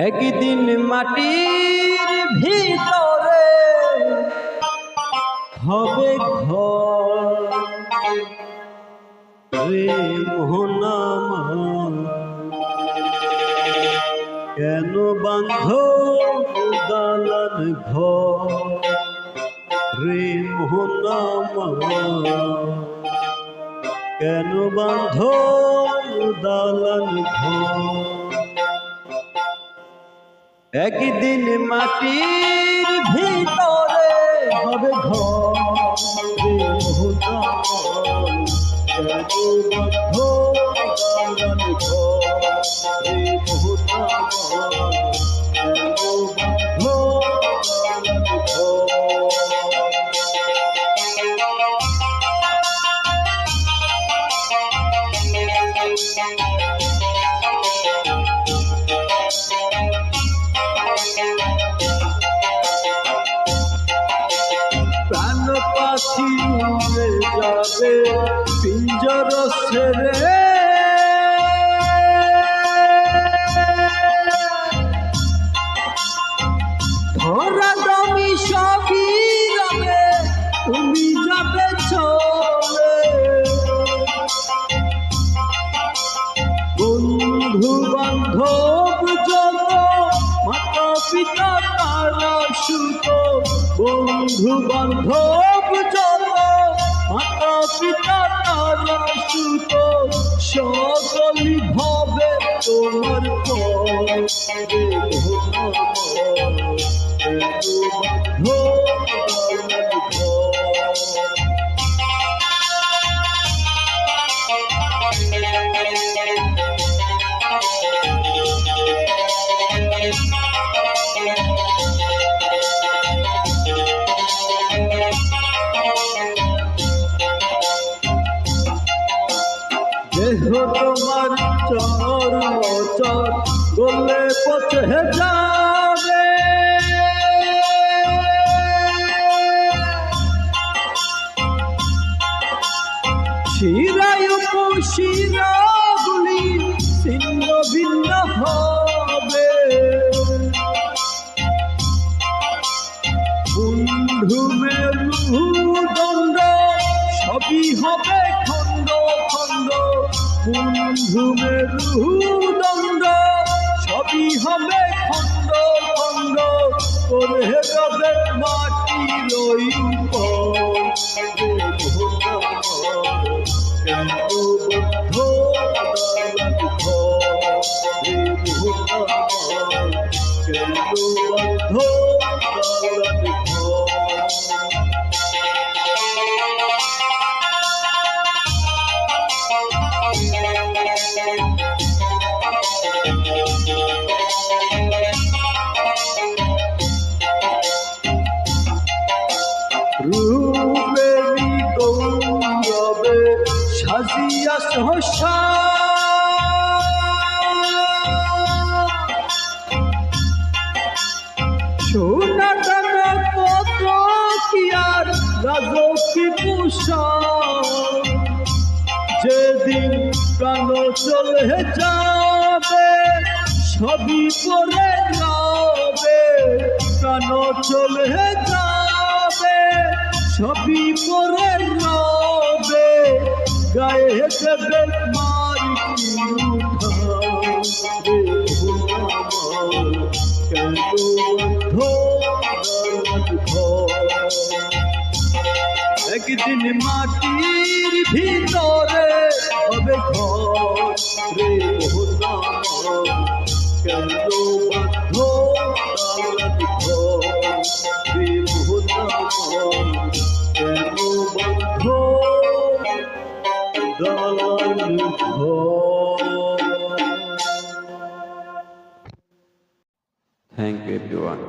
একদিন মাটির ভিতরে হবে ঘর রে মোহনামা, কেন বাঁধ দালান ঘর রে মোহনামা, কেন বাঁধ দালান ঘর। একদিন মাটির ভিতরে হবে ঘর রে মোহনামা, কেন বাঁধ দালান ঘর রে মোহনামা, কেন বাঁধ দালান ঘর। প্রাণ পাখি উড়ে যাবে পিঞ্জর ছেড়ে, ধরা দমি সবই যাবে, তুমি যাবে চলে। বন্ধু বান্ধব যত, মাতা পিতা তারা সুত, বন্ধু বান্ধব যত, মাতা পিতা তারা সুত, সকলই ভাবে তোমার পরে দেহ তোমার চর গলে পচে যাবে, শিরায় উপশিরাগুলি ছিন্ন ভিন্ন হবে। বন্ধু মেরুদণ্ড সবই হবে খণ্ড খণ্ড, বন্ধু মেরুদণ্ড সবই হবে খণ্ড খণ্ড, করে যাবে মাটির উপর কেন বদ্ধ দালান ঘর রে মোহনামা, কেন বদ্ধ দালান ঘর। রূপেরি গৌরবে সাজিয়া সহসা, সোনা দানা কত কি আর রাজকি পুষা, যেদিন প্রাণ চলে যাবে সবই পরে যাবে, প্রাণ চলে যাবে সবই পরে যাবে, গায়ে দেবে মারি কেন বদ্ধ ঘর। একদিন মাটির ভিতরে হবে ঘর রে মোহনামা, কেন বদ্ধ দালান ঘর রে মোহনামা, কেন বদ্ধ দালান ঘর। Thank you everyone.